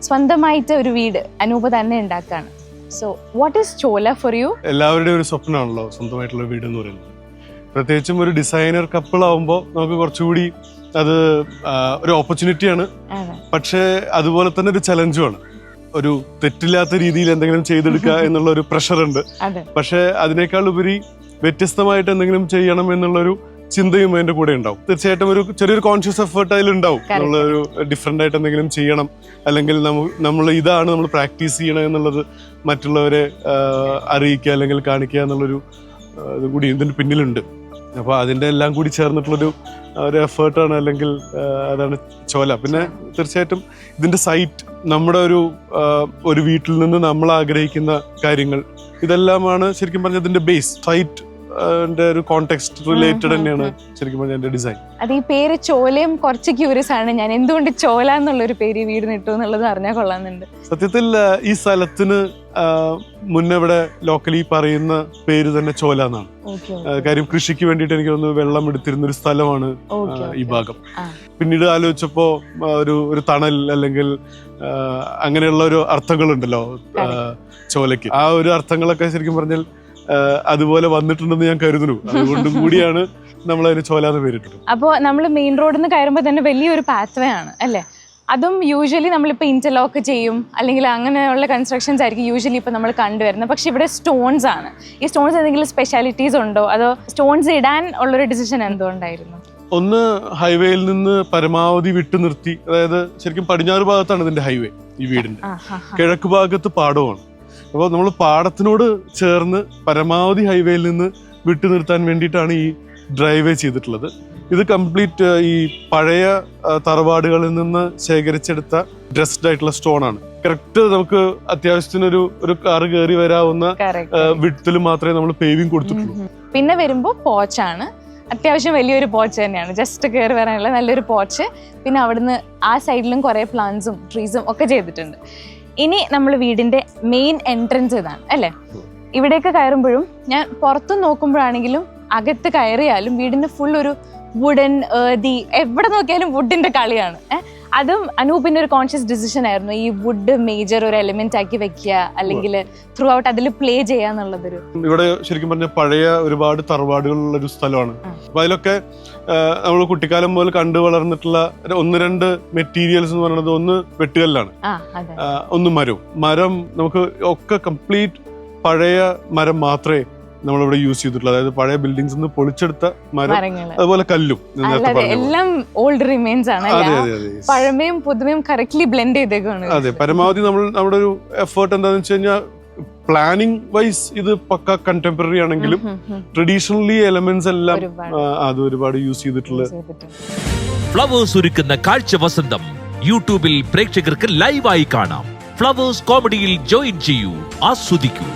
സ്വന്തമായിട്ട് ഒരു വീട് അനൂപ് തന്നെ ഉണ്ടാക്കാണ്. സോ വാട്ട് ഈസ് ചോല ഫോർ യു? എല്ലാവരുടെയും ഒരു സ്വപ്നമാണല്ലോ സ്വന്തമായിട്ടുള്ള വീട് എന്ന് പറയുന്നത്. പ്രത്യേകിച്ചും ഒരു ഡിസൈനർ കപ്പിൾ ആവുമ്പോൾ നമുക്ക് കുറച്ചുകൂടി അത് ഒരു ഓപ്പർച്യൂണിറ്റിയാണ്. പക്ഷേ അതുപോലെ തന്നെ ഒരു ചലഞ്ചുമാണ്. ഒരു തെറ്റില്ലാത്ത രീതിയിൽ എന്തെങ്കിലും ചെയ്തെടുക്കുക എന്നുള്ള ഒരു പ്രഷർ ഉണ്ട്. പക്ഷെ അതിനേക്കാൾ ഉപരി വ്യത്യസ്തമായിട്ട് എന്തെങ്കിലും ചെയ്യണം എന്നുള്ളൊരു ചിന്തയും അതിന്റെ കൂടെ ഉണ്ടാവും. തീർച്ചയായിട്ടും ഒരു ചെറിയൊരു കോൺഷ്യസ് എഫേർട്ട് അതിലുണ്ടാവും. നമ്മളൊരു ഡിഫറെന്റ് ആയിട്ട് എന്തെങ്കിലും ചെയ്യണം, അല്ലെങ്കിൽ നമ്മൾ ഇതാണ് നമ്മൾ പ്രാക്ടീസ് ചെയ്യണം എന്നുള്ളത് മറ്റുള്ളവരെ അറിയിക്കുക അല്ലെങ്കിൽ കാണിക്കുക എന്നുള്ളൊരു ഇത് കൂടി ഇതിന് പിന്നിലുണ്ട്. അപ്പോൾ അതിന്റെ എല്ലാം കൂടി ചേർന്നിട്ടുള്ളൊരു എഫേർട്ടാണ്, അല്ലെങ്കിൽ അതാണ് ചോല. പിന്നെ തീർച്ചയായിട്ടും ഇതിന്റെ സൈറ്റ്, നമ്മുടെ ഒരു വീട്ടിൽ നിന്ന് നമ്മൾ ആഗ്രഹിക്കുന്ന കാര്യങ്ങൾ, ഇതെല്ലാമാണ് ശരിക്കും പറഞ്ഞാൽ ഇതിന്റെ ബേസ്. സൈറ്റ് ഒരു കോണ്ടെക്സ്റ്റ് റിലേറ്റഡ് തന്നെയാണ് ശരിക്കും പറഞ്ഞാൽ എന്റെ ഡിസൈൻ. അത് ഈ പേര് ചോലയും കുറച്ച് ക്യൂരിയസ് ആണ് ഞാൻ, എന്തുകൊണ്ട് ചോല എന്നുള്ളൊരു പേര് വീട് നിട്ടു എന്നുള്ളത് അറിഞ്ഞാൽ കൊള്ളാന്നുണ്ട്. സത്യത്തിൽ ഈ സ്ഥലത്തിന് മുന്നേ ഇവിടെ ലോക്കലി പറയുന്ന പേര് തന്നെ ചോല എന്നാണ്. കാര്യം കൃഷിക്ക് വേണ്ടിയിട്ട് എനിക്ക് തോന്നുന്നു വെള്ളം എടുത്തിരുന്ന ഒരു സ്ഥലമാണ് ഈ ഭാഗം. പിന്നീട് ആലോചിച്ചപ്പോ ഒരു തണൽ അല്ലെങ്കിൽ അങ്ങനെയുള്ള ഒരു അർത്ഥങ്ങളുണ്ടല്ലോ ചോലയ്ക്ക്. ആ ഒരു അർത്ഥങ്ങളൊക്കെ ശരിക്കും പറഞ്ഞാൽ അതുപോലെ വന്നിട്ടുണ്ടെന്ന് ഞാൻ കരുതുന്നു. അതുകൊണ്ടും കൂടിയാണ് നമ്മൾ അതിന് ചോലാന്ന് പേരിട്ടത്. അപ്പോൾ നമ്മൾ മെയിൻ റോഡിൽ നിന്ന് കയറുമ്പോൾ തന്നെ വലിയൊരു പാത്വേ ആണ് അല്ലേ? അതും യൂഷ്വലി നമ്മളിപ്പോൾ ഇന്റർലോക്ക് ചെയ്യും, അല്ലെങ്കിൽ അങ്ങനെയുള്ള കൺസ്ട്രക്ഷൻസ് ആയിരിക്കും യൂഷ്വലി ഇപ്പോൾ നമ്മൾ കണ്ടുവരുന്നത്. പക്ഷെ ഇവിടെ സ്റ്റോൺസ് ആണ്. ഈ സ്റ്റോൺസ് എന്തെങ്കിലും സ്പെഷ്യാലിറ്റീസ് ഉണ്ടോ, അതോ സ്റ്റോൺസ് ഇടാൻ ഉള്ളൊരു ഡിസിഷൻ എന്തുകൊണ്ടായിരുന്നു? ഒന്ന്, ഹൈവേയിൽ നിന്ന് പരമാവധി വിട്ടു നിർത്തി. അതായത് ശരിക്കും പടിഞ്ഞാറ് ഭാഗത്താണ് ഇതിന്റെ ഹൈവേ, ഈ വീടിന്റെ. കിഴക്ക് ഭാഗത്ത് പാടമാണ്. അപ്പോൾ നമ്മൾ പാടത്തിനോട് ചേർന്ന് പരമാവധി ഹൈവേയിൽ നിന്ന് വിട്ടു നിർത്താൻ വേണ്ടിയിട്ടാണ് ഈ ഡ്രൈവേ ചെയ്തിട്ടുള്ളത്. ഇത് കംപ്ലീറ്റ് ഈ പഴയ തറവാടുകളിൽ നിന്ന് ശേഖരിച്ചെടുത്ത ഡ്രസ്ഡ് ആയിട്ടുള്ള സ്റ്റോൺ ആണ്. കറക്റ്റ് നമുക്ക് അത്യാവശ്യത്തിന് ഒരു കാറ് കയറി വരാവുന്ന വിഡ്ത്തിൽ മാത്രമേ നമ്മൾ പേവിങ് കൊടുത്തിട്ടുള്ളൂ. പിന്നെ വരുമ്പോൾ പോച്ചാണ്, അത്യാവശ്യം വലിയൊരു പോച്ച് തന്നെയാണ്. ജസ്റ്റ് കയറി വരാനുള്ള നല്ലൊരു പോച്ച്. പിന്നെ അവിടുന്ന് ആ സൈഡിലും കുറേ പ്ലാന്റ്സും ട്രീസും ഒക്കെ ചെയ്തിട്ടുണ്ട്. ഇനി നമ്മൾ വീടിന്റെ മെയിൻ എൻട്രൻസ് ഇതാണ് അല്ലേ? ഇവിടേക്ക് കയറുമ്പോഴും ഞാൻ പുറത്തു നോക്കുമ്പോഴാണെങ്കിലും അകത്ത് കയറിയാലും വീടിന്റെ ഫുൾ ഒരു വുഡൻ എവിടെ നോക്കിയാലും വുഡിന്റെ കളിയാണ്. അതും അനൂപിന്റെ ഒരു കോൺഷ്യസ് ഡിസിഷൻ ആയിരുന്നു, ഈ വുഡ് മേജർ ഒരു എലിമെന്റ് ആക്കി വെക്കുക, അല്ലെങ്കിൽ ത്രൂ ഔട്ട് അതിൽ പ്ലേ ചെയ്യാന്നുള്ളതൊരു. ഇവിടെ ശരിക്കും പറഞ്ഞ പഴയ ഒരുപാട് തറവാടുകളുള്ള ഒരു സ്ഥലമാണ്. അപ്പൊ അതിലൊക്കെ നമ്മൾ കുട്ടിക്കാലം മുതൽ കണ്ടു വളർന്നിട്ടുള്ള ഒന്ന് രണ്ട് മെറ്റീരിയൽസ് എന്ന് പറയുന്നത്, ഒന്ന് വെട്ടുകല്ലാണ്, ഒന്ന് മരം. നമുക്ക് ഒക്കെ കംപ്ലീറ്റ് പഴയ മരം മാത്രമേ നമ്മളിവിടെ യൂസ് ചെയ്തിട്ടുള്ളൂ. അതായത് പഴയ ബിൽഡിംഗ്സ് പൊളിച്ചെടുത്ത മരം, അതുപോലെ കല്ലും എല്ലാം ഓൾഡ് റിമെയിൻസ് ആണ്. പഴമയും പുതുമയും കറക്റ്റ്ലി ബ്ലെൻഡ് ചെയ്തേക്കാണ്. അതെ, പരമാവധി നമ്മുടെ ഒരു എഫേർട്ട് എന്താണെന്ന് വെച്ച് കഴിഞ്ഞാൽ പ്ലാനിങ് വൈസ് ഇത് പക്ക കണ്ടംപററി ആണെങ്കിലും ട്രഡീഷണലി എലമെന്റ്സ് എല്ലാം അത് ഒരുപാട് യൂസ് ചെയ്തിട്ടുള്ള. ഫ്ലവേഴ്സ് ഒരുക്കുന്ന കാഴ്ച വസന്തം യൂട്യൂബിൽ പ്രേക്ഷകർക്ക് ലൈവായി കാണാം. ഫ്ലവേഴ്സ് കോമഡിയിൽ ജോയിൻ ചെയ്യൂ, ആസ്വദിക്കൂ.